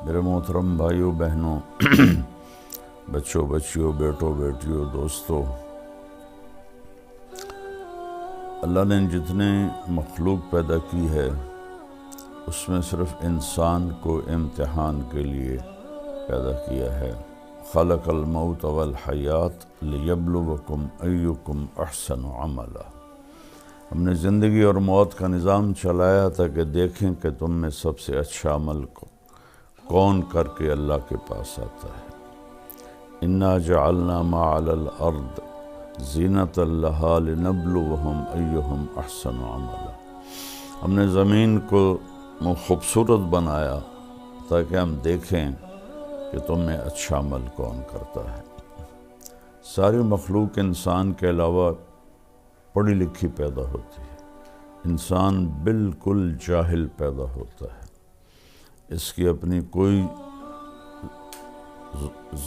میرے محترم بھائیوں بہنوں، بچوں بچیوں، بیٹوں بیٹیوں، دوستوں، اللہ نے جتنے مخلوق پیدا کی ہے اس میں صرف انسان کو امتحان کے لیے پیدا کیا ہے۔ خلق الموت والحیات لیبلوکم ایکم احسن عملا۔ ہم نے زندگی اور موت کا نظام چلایا تھا کہ دیکھیں کہ تم میں سب سے اچھا عمل کون کر کے اللہ کے پاس آتا ہے۔ انا جعلنا ما علی الارض زینۃ لہا لنبلوہم ایہم احسن عملا۔ ہم نے زمین کو خوبصورت بنایا تاکہ ہم دیکھیں کہ تم میں اچھا عمل کون کرتا ہے۔ ساری مخلوق انسان کے علاوہ پڑھی لکھی پیدا ہوتی ہے، انسان بالکل جاہل پیدا ہوتا ہے، اس کی اپنی کوئی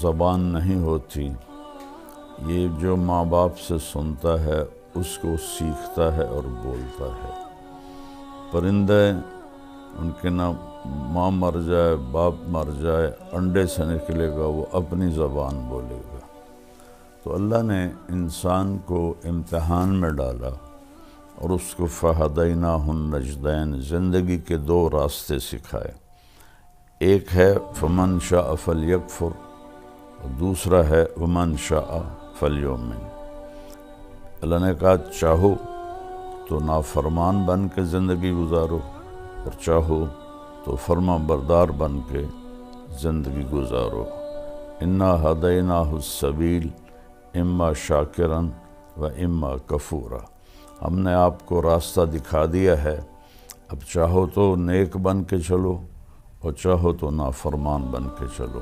زبان نہیں ہوتی، یہ جو ماں باپ سے سنتا ہے اس کو سیکھتا ہے اور بولتا ہے۔ پرندے ان کے نہ ماں مر جائے باپ مر جائے انڈے سے نکلے گا، وہ اپنی زبان بولے گا۔ تو اللہ نے انسان کو امتحان میں ڈالا اور اس کو فہدیناہ النجدین، زندگی کے دو راستے سکھائے۔ ایک ہے فمن شاء فلیکفر اور دوسرا ہے ومن شاء فلیؤمن۔ اللہ نے کہا چاہو تو نافرمان بن کے زندگی گزارو اور چاہو تو فرما بردار بن کے زندگی گزارو۔ انا ہدیناہ السبیل اما شاکرا و اما کفورا۔ ہم نے آپ کو راستہ دکھا دیا ہے، اب چاہو تو نیک بن کے چلو اور چاہو تو نافرمان بن کے چلو۔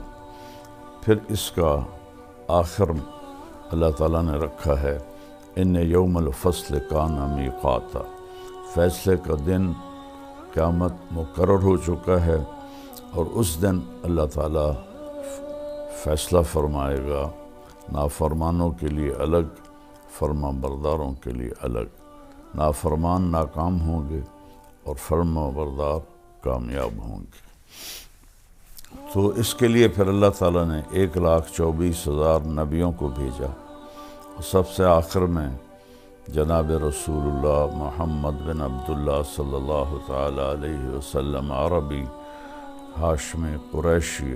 پھر اس کا آخر اللہ تعالیٰ نے رکھا ہے ان یوم الفصل کان میقاتا۔ فیصلے کا دن قیامت مقرر ہو چکا ہے اور اس دن اللہ تعالیٰ فیصلہ فرمائے گا، نافرمانوں کے لیے الگ، فرما برداروں کے لیے الگ۔ نافرمان ناکام ہوں گے اور فرما بردار کامیاب ہوں گے۔ تو اس کے لیے پھر اللہ تعالیٰ نے 1,24,000 نبیوں کو بھیجا، سب سے آخر میں جناب رسول اللہ محمد بن عبداللہ صلی اللہ تعالیٰ علیہ وسلم عربی ہاشمی قریشی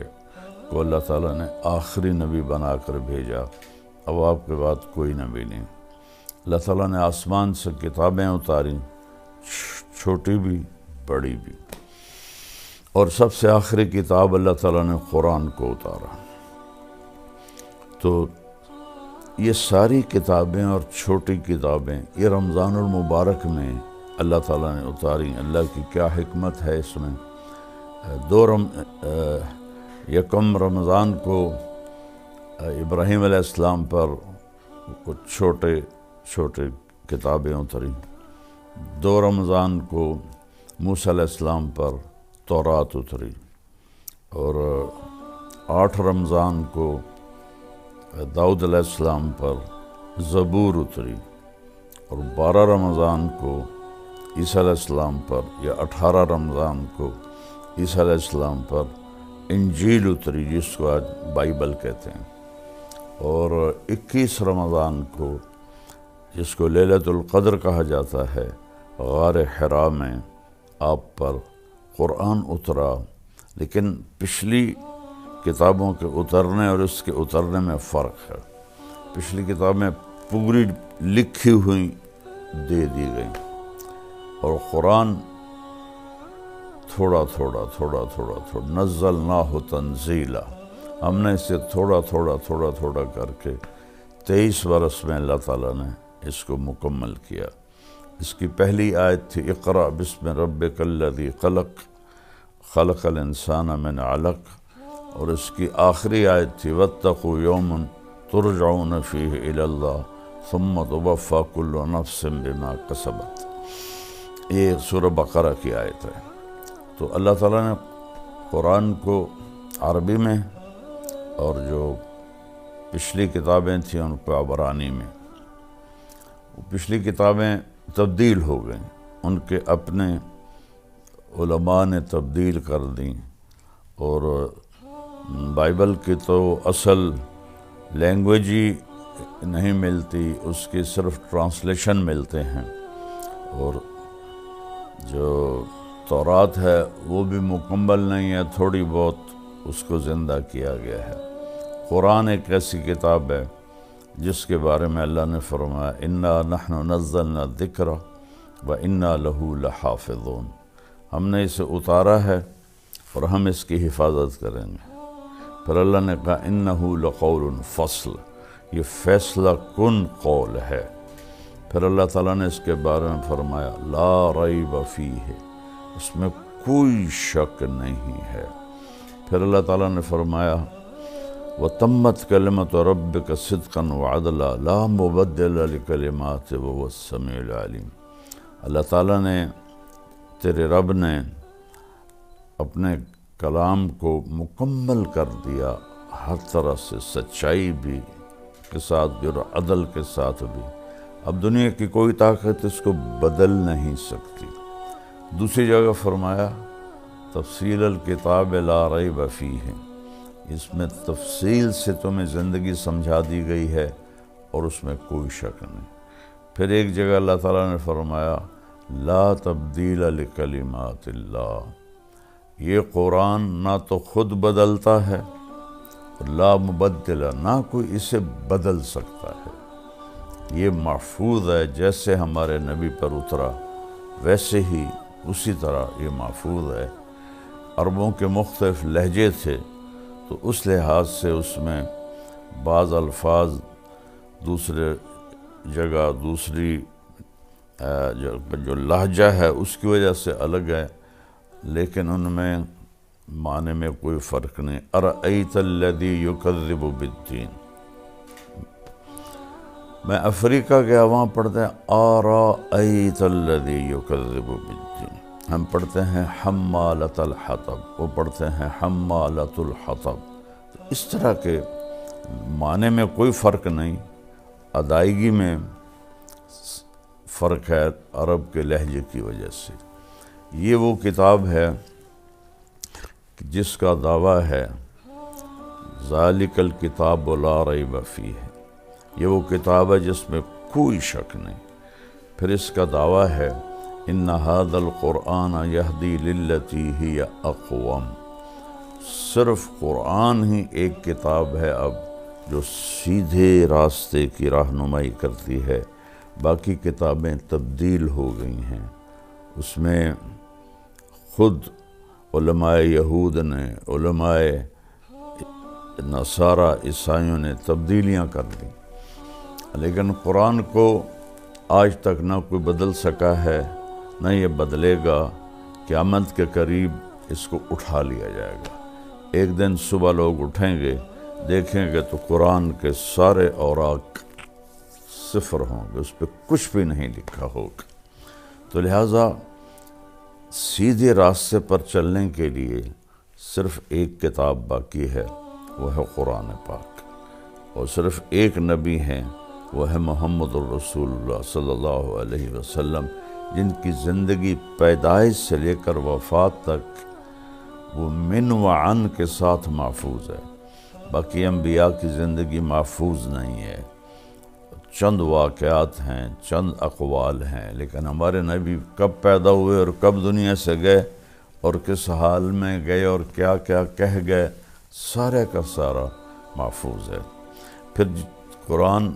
کو اللہ تعالیٰ نے آخری نبی بنا کر بھیجا۔ اب آپ کے بعد کوئی نبی نہیں۔ اللہ تعالیٰ نے آسمان سے کتابیں اتاری، چھوٹی بھی بڑی بھی، اور سب سے آخری کتاب اللہ تعالیٰ نے قرآن کو اتارا۔ تو یہ ساری کتابیں اور چھوٹی کتابیں یہ رمضان المبارک میں اللہ تعالیٰ نے اتاری۔ اللہ کی کیا حکمت ہے اس میں۔ یکم رمضان کو ابراہیم علیہ السلام پر کچھ چھوٹے کتابیں اتری، 2 رمضان کو موسیٰ علیہ السلام پر تورات اتری، اور 8 رمضان کو داؤد علیہ السلام پر زبور اتری، اور 12 رمضان کو عیسیٰ علیہ السلام پر، یا 18 رمضان کو عیسیٰ علیہ السلام پر انجیل اتری، جس کو آج بائبل کہتے ہیں، اور 21 رمضان کو جس کو لیلۃ القدر کہا جاتا ہے، غار حرا میں آپ پر قرآن اترا۔ لیکن پچھلی کتابوں کے اترنے اور اس کے اترنے میں فرق ہے۔ پچھلی کتابیں پوری لکھی ہوئی دے دی گئیں، اور قرآن تھوڑا نزلناہ تنزیلا، ہم نے اسے تھوڑا کر کے 23 برس میں اللہ تعالیٰ نے اس کو مکمل کیا۔ اس کی پہلی آیت تھی اقرأ بسم ربک الذی خلق، خلق الانسان من علق، اور اس کی آخری آیت تھی واتقوا یوما ترجعون فیہ الی اللہ ثم توفی کل نفس بما کسبت۔ یہ سورہ بقرہ کی آیت ہے۔ تو اللہ تعالیٰ نے قرآن کو عربی میں، اور جو پچھلی کتابیں تھیں ان کو عبرانی میں، پچھلی کتابیں تبدیل ہو گئیں، ان کے اپنے علماء نے تبدیل کر دیں، اور بائبل کی تو اصل لینگویج ہی نہیں ملتی، اس کی صرف ٹرانسلیشن ملتے ہیں، اور جو تورات ہے وہ بھی مکمل نہیں ہے، تھوڑی بہت اس کو زندہ کیا گیا ہے۔ قرآن ایک ایسی کتاب ہے جس کے بارے میں اللہ نے فرمایا انا نحن نزلنا الذکر وَإِنَّا لَهُ لَحَافِظُونَ، ہم نے اسے اتارا ہے اور ہم اس کی حفاظت کریں گے۔ پھر اللہ نے کہا اِنَّهُ لَقَوْلٌ فَصْلٌ، یہ فیصلہ کن قول ہے۔ پھر اللہ تعالیٰ نے اس کے بارے میں فرمایا لا ریب فیہ، اس میں کوئی شک نہیں ہے۔ پھر اللہ تعالیٰ نے فرمایا وَتَمَّتْ كَلِمَةُ رَبِّكَ صِدْقًا وَعَدْلًا لَا مُبَدِّلَ لِكَلِمَاتِهِ وَهُوَ السَّمِيعُ الْعَلِيمُ، اللہ تعالیٰ نے، تیرے رب نے اپنے کلام کو مکمل کر دیا، ہر طرح سے سچائی بھی کے ساتھ بھی اور عدل کے ساتھ بھی۔ اب دنیا کی کوئی طاقت اس کو بدل نہیں سکتی۔ دوسری جگہ فرمایا تفصیل الکتاب لا ریب فیہ، اس میں تفصیل سے تمہیں زندگی سمجھا دی گئی ہے اور اس میں کوئی شک نہیں۔ پھر ایک جگہ اللہ تعالیٰ نے فرمایا لا تبدیل لکلمات اللہ، یہ قرآن نہ تو خود بدلتا ہے اور لا مبدل، نہ کوئی اسے بدل سکتا ہے، یہ محفوظ ہے، جیسے ہمارے نبی پر اترا ویسے ہی اسی طرح یہ محفوظ ہے۔ عربوں کے مختلف لہجے تھے تو اس لحاظ سے اس میں بعض الفاظ دوسرے جگہ دوسری جو لہجہ ہے اس کی وجہ سے الگ ہے، لیکن ان میں معنی میں کوئی فرق نہیں۔ ارأیت الذی یکذب بالدین، میں افریقہ گیا، وہاں پڑھتے ہیں ارأیت الذی یکذب بالدین، ہم پڑھتے ہیں حمالۃ الحطب، وہ پڑھتے ہیں حمالۃ الحطب۔ تو اس طرح کے معنی میں کوئی فرق نہیں، ادائیگی میں فرق ہے عرب کے لہجے کی وجہ سے۔ یہ وہ کتاب ہے جس کا دعویٰ ہے ذالک الکتاب لا ریب فیہ، یہ وہ کتاب ہے جس میں کوئی شک نہیں۔ پھر اس کا دعویٰ ہے ان ھذا القرآن یہدی للتی ہی اقوم، صرف قرآن ہی ایک کتاب ہے اب جو سیدھے راستے کی رہنمائی کرتی ہے، باقی کتابیں تبدیل ہو گئی ہیں۔ اس میں خود علماء یہود نے، علماء نصارہ عیسائیوں نے تبدیلیاں کر دیں، لیکن قرآن کو آج تک نہ کوئی بدل سکا ہے، نہ یہ بدلے گا۔ قیامت کے قریب اس کو اٹھا لیا جائے گا۔ ایک دن صبح لوگ اٹھیں گے، دیکھیں گے تو قرآن کے سارے اوراق صفر ہوں گے، اس پہ کچھ بھی نہیں لکھا ہوگا۔ تو لہٰذا سیدھے راستے پر چلنے کے لیے صرف ایک کتاب باقی ہے، وہ ہے قرآن پاک، اور صرف ایک نبی ہیں، وہ ہے محمد الرسول اللہ صلی اللہ علیہ وسلم، جن کی زندگی پیدائش سے لے کر وفات تک وہ من و عن کے ساتھ محفوظ ہے۔ باقی انبیاء کی زندگی محفوظ نہیں ہے، چند واقعات ہیں، چند اقوال ہیں، لیکن ہمارے نبی کب پیدا ہوئے اور کب دنیا سے گئے اور کس حال میں گئے اور کیا کیا کہہ گئے، سارے کا سارا محفوظ ہے۔ پھر قرآن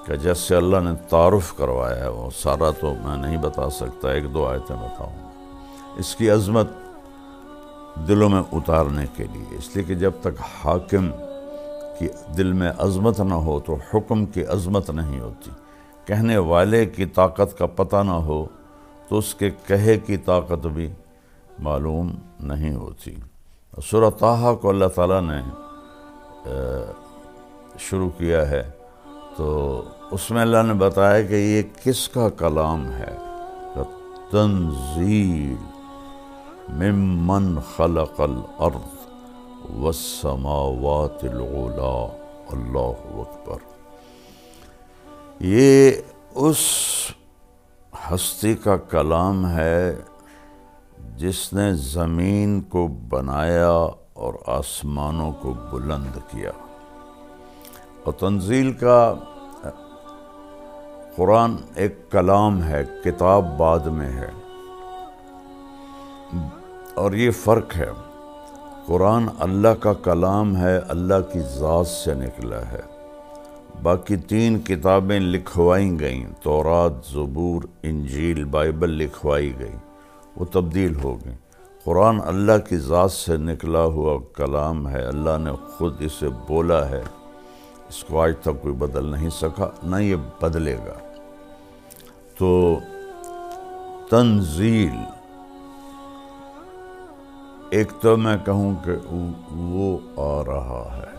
کا جیسے اللہ نے تعارف کروایا ہے، وہ سارا تو میں نہیں بتا سکتا، ایک دو آیتیں بتاؤں گا۔ اس کی عظمت دلوں میں اتارنے کے لیے، اس لیے کہ جب تک حاکم کہ دل میں عظمت نہ ہو تو حکم کی عظمت نہیں ہوتی، کہنے والے کی طاقت کا پتہ نہ ہو تو اس کے کہے کی طاقت بھی معلوم نہیں ہوتی۔ سورہ طٰہٰ کو اللہ تعالیٰ نے شروع کیا ہے تو اس میں اللہ نے بتایا کہ یہ کس کا کلام ہے، تنزیل ممن خلق الارض والسماوات العلا، اللہ اکبر، یہ اس ہستی کا کلام ہے جس نے زمین کو بنایا اور آسمانوں کو بلند کیا. اور تنزیل کا قرآن ایک کلام ہے، کتاب بعد میں ہے، اور یہ فرق ہے. قرآن اللہ کا کلام ہے، اللہ کی ذات سے نکلا ہے. باقی 3 کتابیں لکھوائی گئیں، تورات، زبور، انجیل، بائبل لکھوائی گئی، وہ تبدیل ہو گئیں. قرآن اللہ کی ذات سے نکلا ہوا کلام ہے، اللہ نے خود اسے بولا ہے. اس کو آج تک کوئی بدل نہیں سکا، نہ یہ بدلے گا. تو تنزیل ایک تو میں کہوں کہ وہ آ رہا ہے،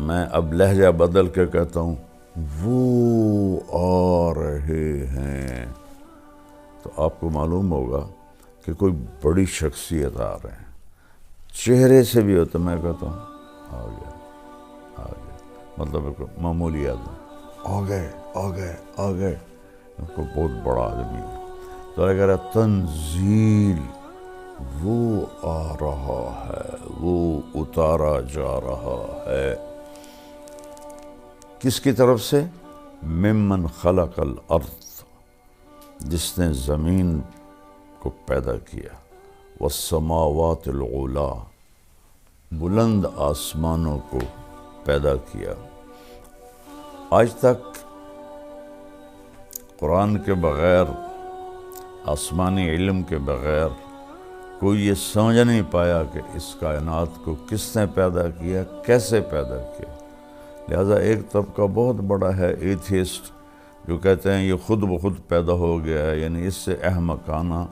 میں اب لہجہ بدل کے کہتا ہوں وہ آ رہے ہیں. تو آپ کو معلوم ہوگا کہ کوئی بڑی شخصیت آ رہے ہیں. چہرے سے بھی ہوتا، میں کہتا ہوں آ گیا آ گیا، مطلب ایک معمولی آدمی آ گئے کو بہت بڑا آدمی ہے. تو اگر تنزیل وہ آ رہا ہے، وہ اتارا جا رہا ہے. کس کی طرف سے؟ ممن خلق الارض، جس نے زمین کو پیدا کیا، والسماوات العلا، بلند آسمانوں کو پیدا کیا. آج تک قرآن کے بغیر، آسمانی علم کے بغیر کوئی یہ سمجھ نہیں پایا کہ اس کائنات کو کس نے پیدا کیا، کیسے پیدا کیا. لہذا ایک طبقہ بہت بڑا ہے ایتھیسٹ، جو کہتے ہیں یہ خود بخود پیدا ہو گیا ہے. یعنی اس سے احمقانہ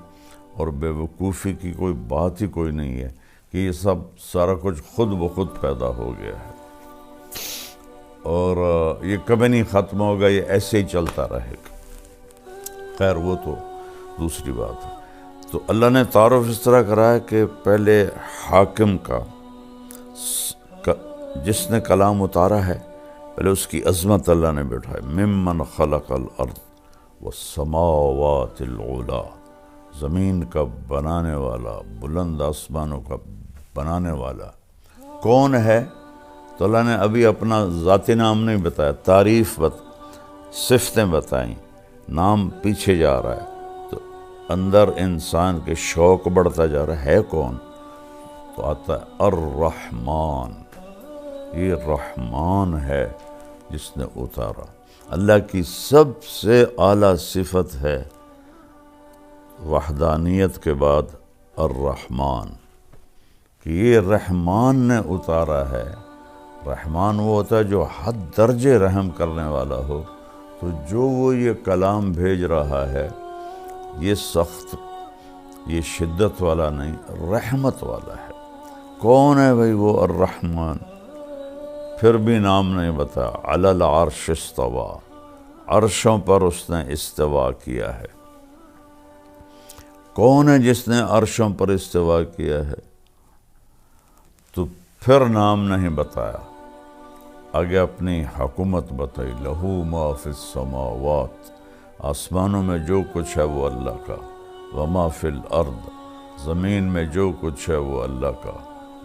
اور بے وقوفی کی کوئی بات ہی کوئی نہیں ہے کہ یہ سارا کچھ خود بخود پیدا ہو گیا ہے اور یہ کبھی نہیں ختم ہوگا، یہ ایسے ہی چلتا رہے گا. خیر وہ تو دوسری بات ہے. تو اللہ نے تعارف اس طرح کرا ہے کہ پہلے حاکم کا، جس نے کلام اتارا ہے، پہلے اس کی عظمت اللہ نے بٹھائی. ممن خلق الارض والسماوات العلا، زمین کا بنانے والا، بلند آسمانوں کا بنانے والا کون ہے؟ تو اللہ نے ابھی اپنا ذاتی نام نہیں بتایا، تعریف صفتیں بتائیں، نام پیچھے جا رہا ہے. تو اندر انسان کے شوق بڑھتا جا رہا ہے کون؟ تو آتا ہے الرحمن. یہ رحمان ہے جس نے اتارا. اللہ کی سب سے اعلیٰ صفت ہے وحدانیت کے بعد الرحمن، کہ یہ رحمان نے اتارا ہے. رحمان وہ ہوتا ہے جو حد درجے رحم کرنے والا ہو. تو جو وہ یہ کلام بھیج رہا ہے، یہ سخت، یہ شدت والا نہیں، رحمت والا ہے. کون ہے بھئی وہ الرحمن؟ پھر بھی نام نہیں بتا. علی العرش استوى، عرشوں پر اس نے استوا کیا ہے. کون ہے جس نے عرشوں پر استوا کیا ہے؟ تو پھر نام نہیں بتایا، آگے اپنی حکومت بتائی. لہو ما فی السماوات، آسمانوں میں جو کچھ ہے وہ اللہ کا. وما فی الارض، زمین میں جو کچھ ہے وہ اللہ کا.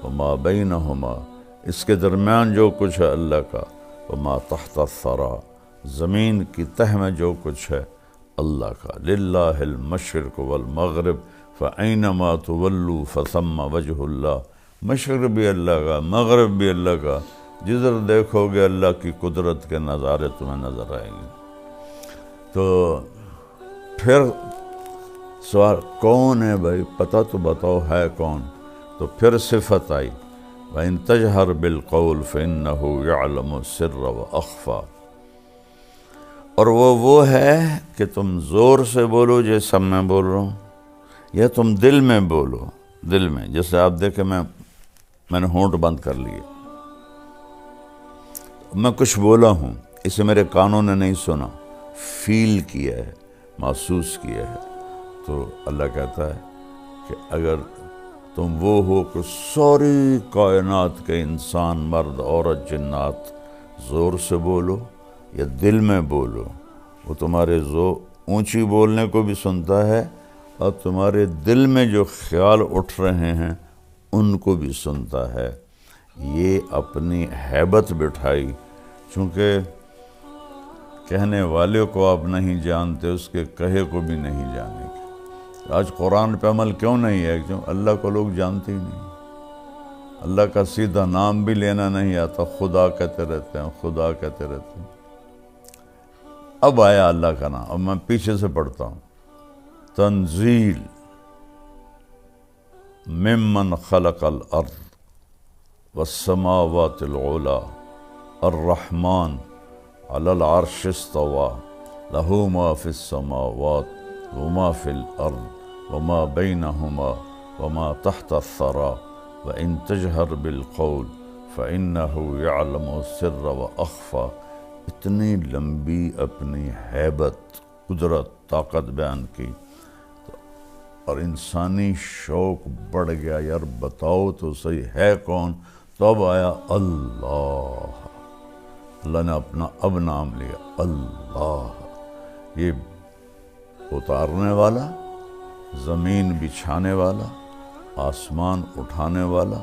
وما بینہما، اس کے درمیان جو کچھ ہے اللہ کا. وما تحت الثری، زمین کی تہ میں جو کچھ ہے اللہ کا. للہ المشرق والمغرب فأینما تولوا فثم وجہ اللہ. مشرق بھی اللہ کا، مغرب بھی اللہ کا، جدھر دیکھو گے اللہ کی قدرت کے نظارے تمہیں نظر آئیں گے. تو پھر سوال کون ہے بھائی؟ پتہ تو بتاؤ ہے کون؟ تو پھر صفت آئی وَإِن تَجْهَرْ بِالْقَوْلِ فَإِنَّهُ يَعْلَمُ السِّرَّ وَأَخْفَى. اور وہ ہے کہ تم زور سے بولو جیسا میں بول رہا ہوں، یا تم دل میں بولو. دل میں جیسے آپ دیکھیں میں نے ہونٹ بند کر لیے، میں کچھ بولا ہوں، اسے میرے کانوں نے نہیں سنا، فیل کیا ہے، محسوس کیا ہے. تو اللہ کہتا ہے کہ اگر تم وہ ہو کہ ساری کائنات کے انسان، مرد، عورت، جنات زور سے بولو یا دل میں بولو، وہ تمہارے اونچی بولنے کو بھی سنتا ہے اور تمہارے دل میں جو خیال اٹھ رہے ہیں ان کو بھی سنتا ہے۔ یہ اپنی ہیبت بٹھائی، چونکہ کہنے والے کو آپ نہیں جانتے، اس کے کہے کو بھی نہیں جانیں گے۔ آج قرآن پہ عمل کیوں نہیں ہے؟ کیوں؟ اللہ کو لوگ جانتے ہی نہیں، اللہ کا سیدھا نام بھی لینا نہیں آتا، خدا کہتے رہتے ہیں، خدا کہتے رہتے ہیں۔ اب آیا اللہ کا نام، اب میں پیچھے سے پڑھتا ہوں۔ تنزیل ممن خلق الارض والسماوات العلی الرحمن علی العرش استوى له ما في السماوات وما في الارض وما بينهما وما تحت الثرى وان تجهر بالقول فانه يعلم السر واخفى۔ اتنی لمبی اپنی ہیبت، قدرت، طاقت بیان کی، اور انسانی شوق بڑھ گیا، یار بتاؤ تو صحیح ہے کون؟ تو اب آیا اللہ۔ اللہ نے اپنا اب نام لیا، اللہ، یہ اتارنے والا، زمین بچھانے والا، آسمان اٹھانے والا،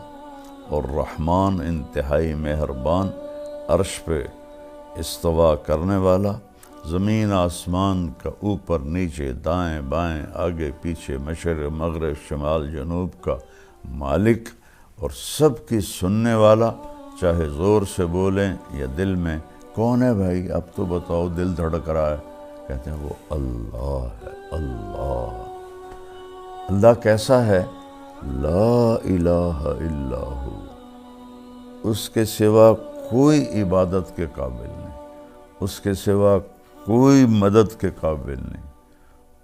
اور رحمان انتہائی مہربان، عرش پہ استوا کرنے والا، زمین آسمان کا اوپر نیچے دائیں بائیں آگے پیچھے مشرق مغرب شمال جنوب کا مالک، اور سب کی سننے والا، چاہے زور سے بولیں یا دل میں۔ کون ہے بھائی؟ اب تو بتاؤ، دل دھڑک رہا ہے، کہتے ہیں وہ اللہ ہے۔ اللہ، اللہ کیسا ہے؟ لا الہ الا ہو، اس کے سوا کوئی عبادت کے قابل نہیں، اس کے سوا کوئی مدد کے قابل نہیں،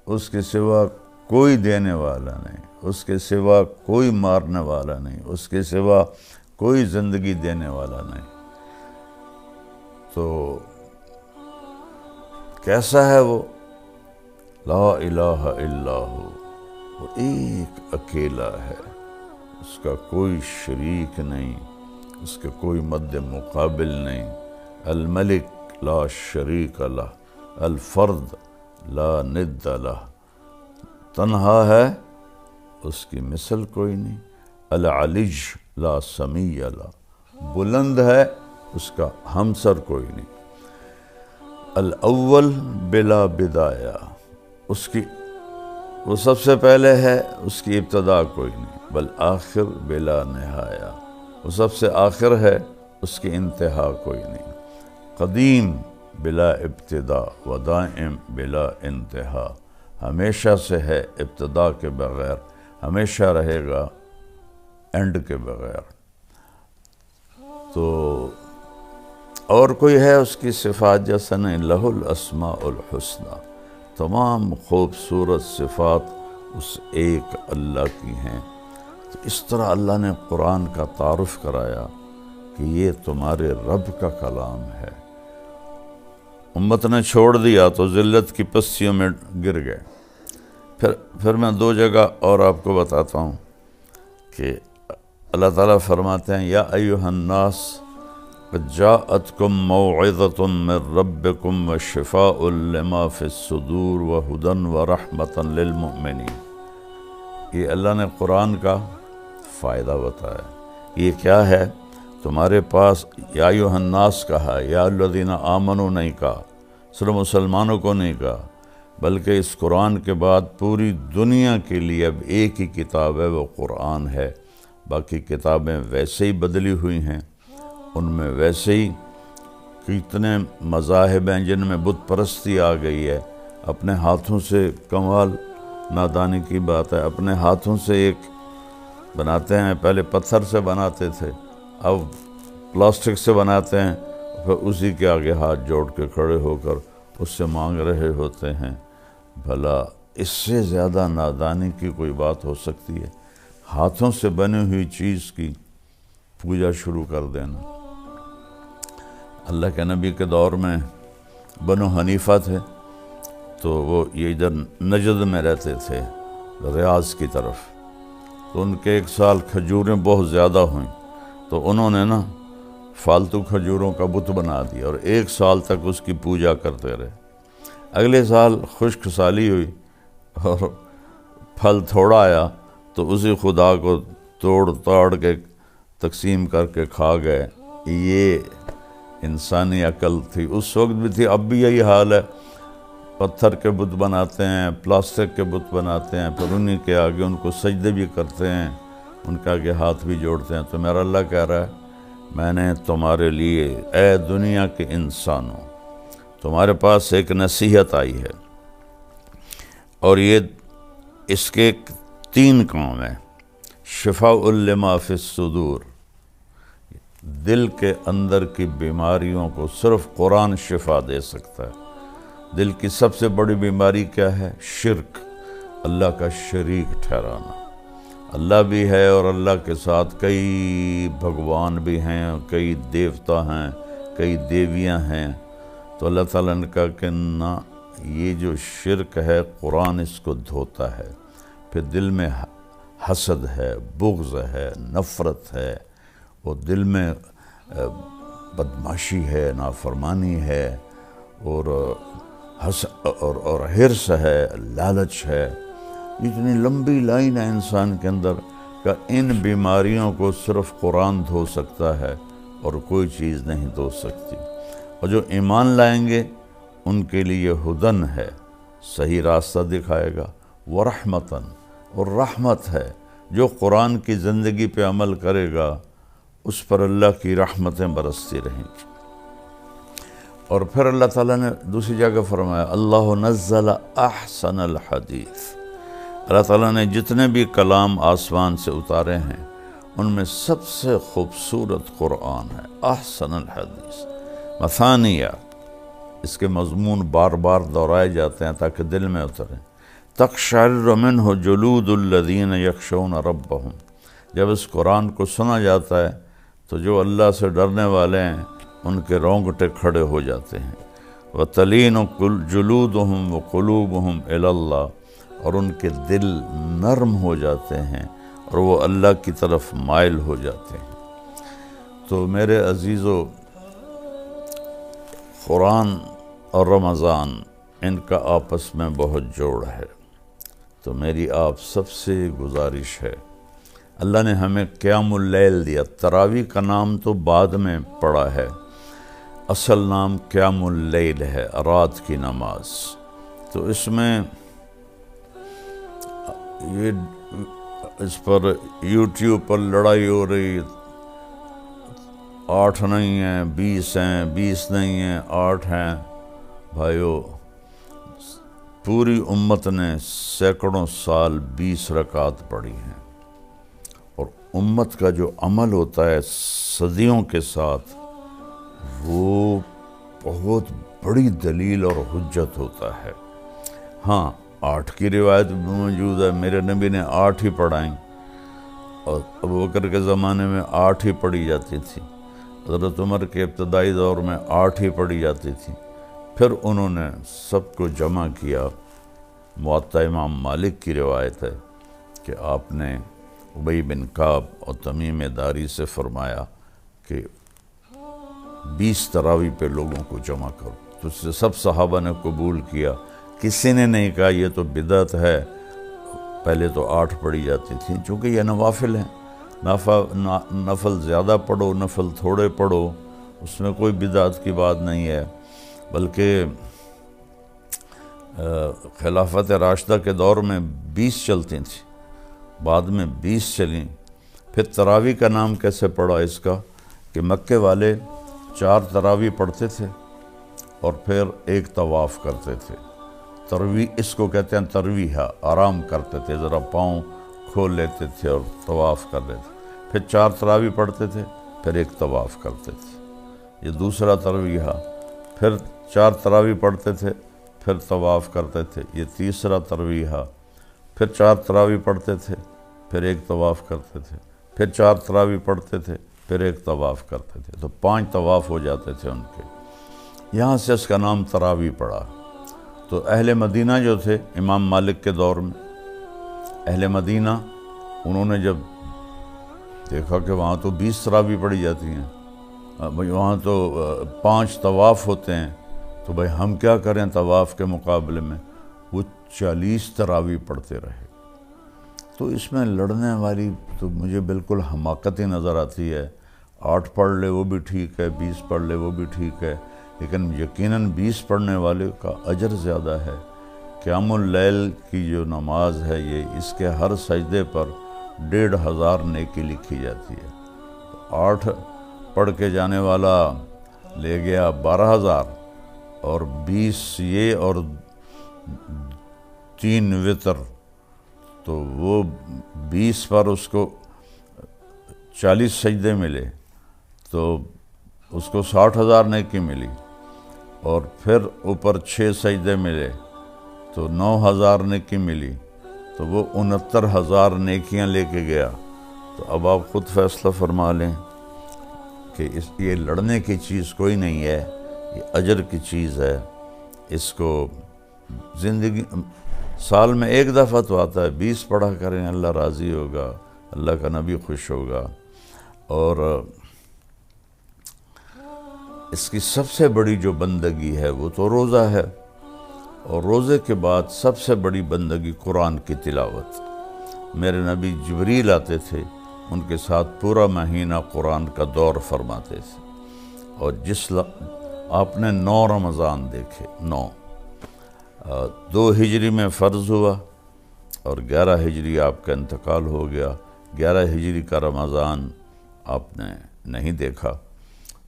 اس کے سوا کوئی دینے والا نہیں، اس کے سوا کوئی مارنے والا نہیں، اس کے سوا کوئی زندگی دینے والا نہیں۔ تو کیسا ہے وہ؟ لا الہ الا ہو، وہ ایک اکیلا ہے، اس کا کوئی شریک نہیں، اس کے کوئی مد مقابل نہیں۔ الملک لا شریک لہ، الفرد لا ند لہ، تنہا ہے، اس کی مثل کوئی نہیں۔ العلج لا سمیع لہ، بلند ہے، اس کا ہمسر کوئی نہیں۔ الاول بلا بدایہ، اس کی وہ سب سے پہلے ہے، اس کی ابتدا کوئی نہیں۔ بالآخر بلا نہایہ، وہ سب سے آخر ہے، اس کی انتہا کوئی نہیں۔ قدیم بلا ابتدا و دائم بلا انتہا، ہمیشہ سے ہے ابتدا کے بغیر، ہمیشہ رہے گا اینڈ کے بغیر۔ تو اور کوئی ہے اس کی صفات جیسا نہیں؟ لہ الاسماء الحسنی، تمام خوبصورت صفات اس ایک اللہ کی ہیں۔ تو اس طرح اللہ نے قرآن کا تعارف کرایا کہ یہ تمہارے رب کا کلام ہے۔ امت نے چھوڑ دیا تو ذلت کی پستیوں میں گر گئے۔ پھر میں دو جگہ اور آپ کو بتاتا ہوں کہ اللہ تعالیٰ فرماتے ہیں، یا ایھا الناس قد جاءتکم موعظۃ من ربکم وشفاء لما فی الصدور وہدی ورحمۃ للمؤمنین۔ یہ اللہ نے قرآن کا فائدہ بتایا۔ یہ کیا ہے؟ تمہارے پاس یا ایھا الناس کہا، یا الذین آمنوا نہیں کہا، صرف مسلمانوں کو نہیں کہا، بلکہ اس قرآن کے بعد پوری دنیا کے لیے اب ایک ہی کتاب ہے، وہ قرآن ہے۔ باقی کتابیں ویسے ہی بدلی ہوئی ہیں، ان میں ویسے ہی کتنے مذاہب ہیں جن میں بت پرستی آ گئی ہے۔ اپنے ہاتھوں سے، کمال نادانی کی بات ہے، اپنے ہاتھوں سے ایک بناتے ہیں، پہلے پتھر سے بناتے تھے، اب پلاسٹک سے بناتے ہیں، پھر اسی کے آگے ہاتھ جوڑ کے کھڑے ہو کر اس سے مانگ رہے ہوتے ہیں۔ بھلا اس سے زیادہ نادانی کی کوئی بات ہو سکتی ہے؟ ہاتھوں سے بنی ہوئی چیز کی پوجا شروع کر دینا۔ اللہ کے نبی کے دور میں بنو حنیفہ تھے، تو وہ یہ ادھر نجد میں رہتے تھے، ریاض کی طرف۔ تو ان کے ایک سال کھجوریں بہت زیادہ ہوئیں، تو انہوں نے نا فالتو کھجوروں کا بت بنا دیا، اور ایک سال تک اس کی پوجا کرتے رہے۔ اگلے سال خشک سالی ہوئی اور پھل تھوڑا آیا تو اسی خدا کو توڑ تاڑ کے تقسیم کر کے کھا گئے۔ یہ انسانی عقل تھی، اس وقت بھی تھی، اب بھی یہی حال ہے۔ پتھر کے بت بناتے ہیں، پلاسٹک کے بت بناتے ہیں، پھر انہی کے آگے ان کو سجدے بھی کرتے ہیں، ان کے آگے ہاتھ بھی جوڑتے ہیں۔ تو میرا اللہ کہہ رہا ہے میں نے تمہارے لیے اے دنیا کے انسانوں تمہارے پاس ایک نصیحت آئی ہے، اور یہ اس کے 3 کام ہیں۔ شفاء لما فی الصدور، دل کے اندر کی بیماریوں کو صرف قرآن شفا دے سکتا ہے۔ دل کی سب سے بڑی بیماری کیا ہے؟ شرک، اللہ کا شریک ٹھہرانا۔ اللہ بھی ہے اور اللہ کے ساتھ کئی بھگوان بھی ہیں، کئی دیوتا ہیں، کئی دیویاں ہیں۔ تو اللہ تعالیٰ نے کہا کہ نہ، یہ جو شرک ہے قرآن اس کو دھوتا ہے۔ پھر دل میں حسد ہے، بغض ہے، نفرت ہے، اور دل میں بدماشی ہے، نافرمانی ہے، اور حرص ہے، لالچ ہے۔ اتنی لمبی لائن ہے انسان کے اندر کہ ان بیماریوں کو صرف قرآن دھو سکتا ہے اور کوئی چیز نہیں دھو سکتی۔ اور جو ایمان لائیں گے ان کے لیے ہدن ہے، صحیح راستہ دکھائے گا، ورحمتاً، اور رحمت ہے۔ جو قرآن کی زندگی پہ عمل کرے گا اس پر اللہ کی رحمتیں برستی رہیں گی۔ اور پھر اللہ تعالیٰ نے دوسری جگہ فرمایا اللہ نزل احسن الحدیث، اللہ تعالیٰ نے جتنے بھی کلام آسمان سے اتارے ہیں ان میں سب سے خوبصورت قرآن ہے، احسن الحدیث۔ مثانیہ، اس کے مضمون بار بار دہرائے جاتے ہیں تاکہ دل میں اتریں۔ تقشعر منہ جلود الذین یخشون ربہم، جب اس قرآن کو سنا جاتا ہے تو جو اللہ سے ڈرنے والے ہیں ان کے رونگٹے کھڑے ہو جاتے ہیں۔ وَتَلِينُ جُلُودُهُمْ وَقُلُوبُهُمْ إِلَى اللَّهِ، اور ان کے دل نرم ہو جاتے ہیں اور وہ اللہ کی طرف مائل ہو جاتے ہیں۔ تو میرے عزیزو، قرآن اور رمضان ان کا آپس میں بہت جوڑ ہے۔ تو میری آپ سب سے گزارش ہے، اللہ نے ہمیں قیام اللیل دیا۔ تراویح کا نام تو بعد میں پڑا ہے، اصل نام قیام اللیل ہے، رات کی نماز۔ تو اس میں یہ اس پر یوٹیوب پر لڑائی ہو رہی، 8 نہیں ہیں، 20 ہیں، 20 نہیں ہیں، 8 ہیں۔ بھائیو، پوری امت نے سینکڑوں سال 20 رکعت پڑھی ہیں، اور امت کا جو عمل ہوتا ہے صدیوں کے ساتھ وہ بہت بڑی دلیل اور حجت ہوتا ہے۔ ہاں، 8 کی روایت بھی موجود ہے، میرے نبی نے 8 ہی پڑھائیں، اور ابوبکر کے زمانے میں 8 ہی پڑھی جاتی تھی، حضرت عمر کے ابتدائی دور میں 8 ہی پڑھی جاتی تھی۔ پھر انہوں نے سب کو جمع کیا۔ موطا امام مالک کی روایت ہے کہ آپ نے ابی بن کعب اور تمیم داری سے فرمایا کہ 20 تراویح پہ لوگوں کو جمع کرو، تو اس سے سب صحابہ نے قبول کیا۔ کسی نے نہیں کہا یہ تو بدعت ہے، پہلے تو 8 پڑھی جاتی تھی، چونکہ یہ نوافل ہیں، نفل زیادہ پڑھو نفل تھوڑے پڑھو، اس میں کوئی بدعت کی بات نہیں ہے۔ بلکہ خلافت راشدہ کے دور میں 20 چلتی تھیں، بعد میں 20 چلیں۔ پھر تراویح کا نام کیسے پڑا اس کا کہ مکے والے 4 تراویح پڑھتے تھے اور پھر 1 طواف کرتے تھے۔ ترویح اس کو کہتے ہیں، ترویحہ، آرام کرتے تھے، ذرا پاؤں کھول لیتے تھے اور طواف کر لیتے تھے۔ پھر 4 تراویح پڑھتے تھے، پھر 1 طواف کرتے تھے، یہ دوسرا ترویحہ۔ پھر 4 تراویح پڑھتے تھے، پھر طواف کرتے تھے، یہ تیسرا ترویحہ۔ پھر 4 تراویح پڑھتے تھے، پھر 1 طواف کرتے تھے، پھر 4 تراویح پڑھتے تھے، پھر 1 طواف کرتے تھے، تو 5 طواف ہو جاتے تھے ان کے۔ یہاں سے اس کا نام تراویح پڑا۔ تو اہل مدینہ جو تھے امام مالک کے دور میں، اہل مدینہ انہوں نے جب دیکھا کہ وہاں تو 20 تراویح پڑھی جاتی ہیں، وہاں تو 5 طواف ہوتے ہیں، تو بھائی ہم کیا کریں طواف کے مقابلے میں؟ وہ 40 تراویح پڑھتے رہے، تو اس میں لڑنے والی تو مجھے بالکل حماقت ہی نظر آتی ہے۔ 8 پڑھ لے وہ بھی ٹھیک ہے، 20 پڑھ لے وہ بھی ٹھیک ہے، لیکن یقیناً 20 پڑھنے والے کا اجر زیادہ ہے۔ قیام اللیل کی جو نماز ہے یہ، اس کے ہر سجدے پر 1500 نیکی لکھی جاتی ہے۔ 8 پڑھ کے جانے والا لے گیا 12000، اور 20 یہ اور 3 وتر، تو وہ 20 پر اس کو 40 سجدے ملے، تو اس کو 60,000 نیکی ملی، اور پھر اوپر 6 سجدے ملے تو 9000 نیکی ملی، تو وہ 69,000 نیکیاں لے کے گیا۔ تو اب آپ خود فیصلہ فرما لیں کہ یہ لڑنے کی چیز کوئی نہیں ہے، یہ اجر کی چیز ہے۔ اس کو زندگی سال میں ایک دفعہ تو آتا ہے، 20 پڑھا کریں، اللہ راضی ہوگا، اللہ کا نبی خوش ہوگا۔ اور اس کی سب سے بڑی جو بندگی ہے وہ تو روزہ ہے، اور روزے کے بعد سب سے بڑی بندگی قرآن کی تلاوت۔ میرے نبی جبریل آتے تھے، ان کے ساتھ پورا مہینہ قرآن کا دور فرماتے تھے، اور آپ نے 9 رمضان دیکھے، 9، 2 ہجری میں فرض ہوا اور 11 ہجری آپ کا انتقال ہو گیا۔ 11 ہجری کا رمضان آپ نے نہیں دیکھا،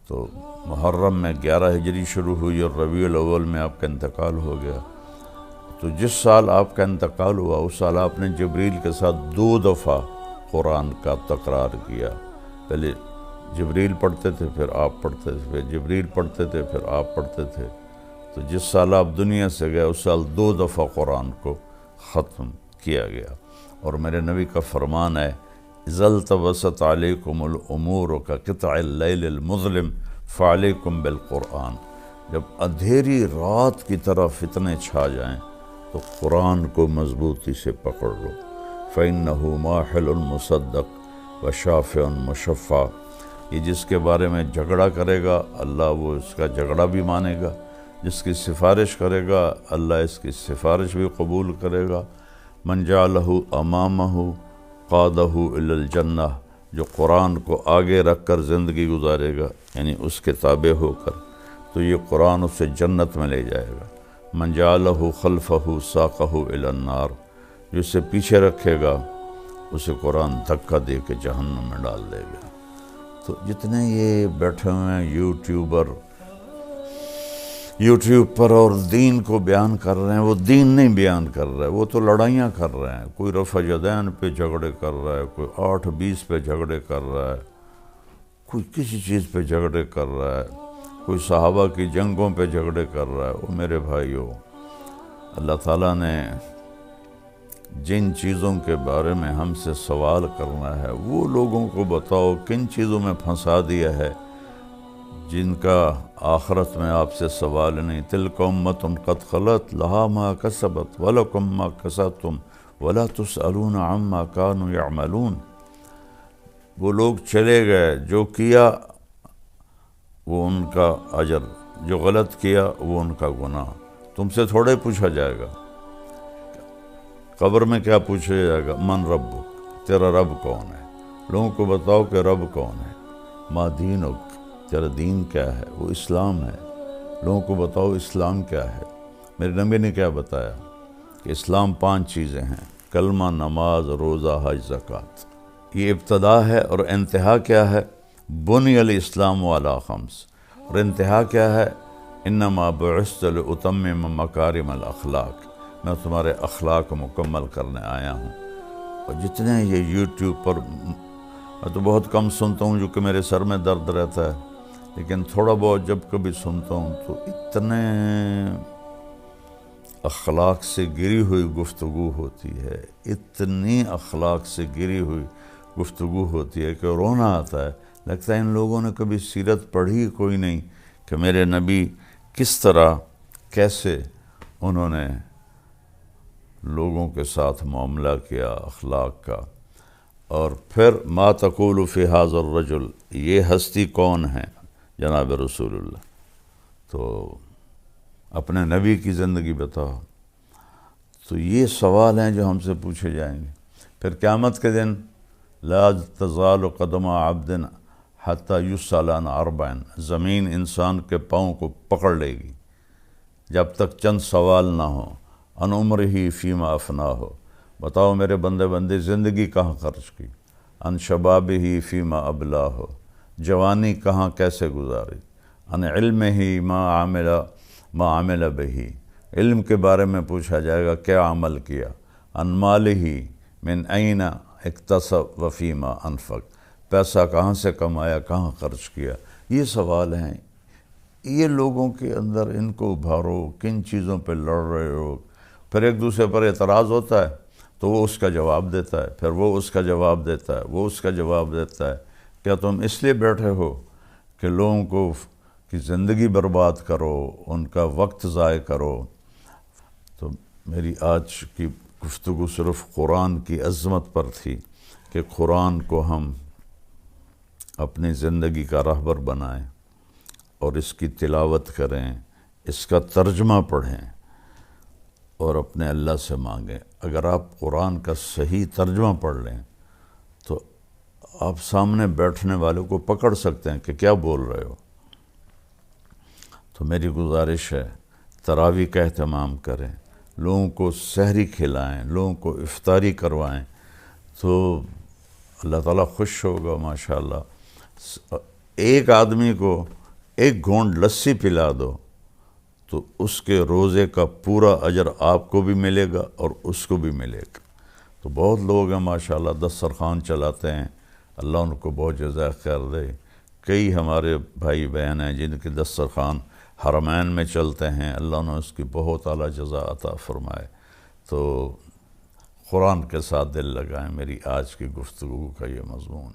تو محرم میں 11 ہجری شروع ہوئی اور ربیع الاول میں آپ کا انتقال ہو گیا۔ تو جس سال آپ کا انتقال ہوا اس سال آپ نے جبریل کے ساتھ 2 دفعہ قرآن کا تکرار کیا۔ پہلے جبریل پڑھتے تھے، پھر آپ پڑھتے تھے، پھر جبریل پڑھتے تھے، پھر آپ پڑھتے تھے۔ تو جس سال آپ دنیا سے گئے اس سال 2 دفعہ قرآن کو ختم کیا گیا۔ اور میرے نبی کا فرمان ہے، اذا التبست علیکم الامور کقطع اللیل المظلم فعلیکم بالقرآن۔ جب اندھیری رات کی طرح فتنے چھا جائیں تو قرآن کو مضبوطی سے پکڑ لو، فإنہ ماحل مصدق وشافع مشفع۔ یہ جس کے بارے میں جھگڑا کرے گا اللہ وہ اس کا جھگڑا بھی مانے گا، جس کی سفارش کرے گا اللہ اس کی سفارش بھی قبول کرے گا۔ من جعلہ امامہ قادہ الی الجنہ، جو قرآن کو آگے رکھ کر زندگی گزارے گا، یعنی اس کے تابع ہو کر، تو یہ قرآن اسے جنت میں لے جائے گا۔ من جعلہ خلفہ ساقہ الی النار، جو اسے پیچھے رکھے گا اسے قرآن دھکا دے کے جہنم میں ڈال دے گا۔ تو جتنے یہ بیٹھے ہوئے ہیں یوٹیوب پر اور دین کو بیان کر رہے ہیں، وہ دین نہیں بیان کر رہے، وہ تو لڑائیاں کر رہے ہیں۔ کوئی رفع یدین پہ جھگڑے کر رہا ہے، کوئی 8-20 پہ جھگڑے کر رہا ہے، کوئی کسی چیز پہ جھگڑے کر رہا ہے، کوئی صحابہ کی جنگوں پہ جھگڑے کر رہا ہے۔ وہ میرے بھائیو، اللہ تعالیٰ نے جن چیزوں کے بارے میں ہم سے سوال کرنا ہے وہ لوگوں کو بتاؤ کن چیزوں میں پھنسا دیا ہے جن کا آخرت میں آپ سے سوال نہیں۔ تلک امۃ قد خلت لہا ما کسبت ولکم ما کسبتم ولا تسألون عما کانوا یعملون۔ وہ لوگ چلے گئے، جو کیا وہ ان کا اجر، جو غلط کیا وہ ان کا گناہ۔ تم سے تھوڑے پوچھا جائے گا، قبر میں کیا پوچھا جائے گا؟ من ربک، تیرا رب کون ہے؟ لوگوں کو بتاؤ کہ رب کون ہے۔ ما دینک، تیرا دین کیا ہے؟ وہ اسلام ہے۔ لوگوں کو بتاؤ اسلام کیا ہے۔ میرے نبی نے کیا بتایا کہ اسلام 5 چیزیں ہیں: کلمہ، نماز، روزہ، حج، زکوٰۃ۔ یہ ابتدا ہے، اور انتہا کیا ہے؟ بنی الاسلام علی 5۔ اور انتہا کیا ہے؟ انما بعثت لاتمم مکارم الاخلاق، میں تمہارے اخلاق کو مکمل کرنے آیا ہوں۔ اور جتنے یہ یوٹیوب پر، میں تو بہت کم سنتا ہوں جو کہ میرے سر میں درد رہتا ہے، لیکن تھوڑا بہت جب کبھی سنتا ہوں تو اتنے اخلاق سے گری ہوئی گفتگو ہوتی ہے، اتنی اخلاق سے گری ہوئی گفتگو ہوتی ہے کہ رونا آتا ہے۔ لگتا ہے ان لوگوں نے کبھی سیرت پڑھی کوئی نہیں کہ میرے نبی کس طرح، کیسے انہوں نے لوگوں کے ساتھ معاملہ کیا اخلاق کا۔ اور پھر ما تقول فی ھذا الرجل، یہ ہستی کون ہے؟ جناب رسول اللہ۔ تو اپنے نبی کی زندگی بتاؤ۔ تو یہ سوال ہیں جو ہم سے پوچھے جائیں گے۔ پھر قیامت کے دن لا تزال قدم عبد حتی یسأل عن اربع، زمین انسان کے پاؤں کو پکڑ لے گی جب تک چند سوال نہ ہوں، ان عمرہ فیما افنا ہو، بتاؤ میرے بندے زندگی کہاں خرچ کی، ان شبابہ فیما ابلا ہو، جوانی کہاں کیسے گزاری، ان علمہ ما عمل بہ، علم کے بارے میں پوچھا جائے گا کیا عمل کیا، ان مالہ من این اکتسب وفیما انفق، پیسہ کہاں سے کمایا کہاں خرچ کیا۔ یہ سوال ہیں، یہ لوگوں کے اندر ان کو ابھارو، کن چیزوں پہ لڑ رہے ہو۔ پھر ایک دوسرے پر اعتراض ہوتا ہے تو وہ اس کا جواب دیتا ہے، پھر وہ اس کا جواب دیتا ہے، وہ اس کا جواب دیتا ہے۔ کیا تم اس لیے بیٹھے ہو کہ لوگوں کو کی زندگی برباد کرو، ان کا وقت ضائع کرو؟ تو میری آج کی گفتگو صرف قرآن کی عظمت پر تھی کہ قرآن کو ہم اپنی زندگی کا راہبر بنائیں اور اس کی تلاوت کریں، اس کا ترجمہ پڑھیں اور اپنے اللہ سے مانگیں۔ اگر آپ قرآن کا صحیح ترجمہ پڑھ لیں تو آپ سامنے بیٹھنے والوں کو پکڑ سکتے ہیں کہ کیا بول رہے ہو۔ تو میری گزارش ہے تراویح کا اہتمام کریں، لوگوں کو سحری کھلائیں، لوگوں کو افطاری کروائیں، تو اللہ تعالیٰ خوش ہوگا ماشاءاللہ۔ ایک آدمی کو ایک گھونٹ لسی پلا دو تو اس کے روزے کا پورا اجر آپ کو بھی ملے گا اور اس کو بھی ملے گا۔ تو بہت لوگ ہیں ماشاءاللہ دسترخوان چلاتے ہیں، اللہ ان کو بہت جزائے خیر دے۔ کئی ہمارے بھائی بہن ہیں جن کے دسترخوان حرمین میں چلتے ہیں، اللہ نے اس کی بہت اعلیٰ جزا عطا فرمائے۔ تو قرآن کے ساتھ دل لگائیں، میری آج کی گفتگو کا یہ مضمون۔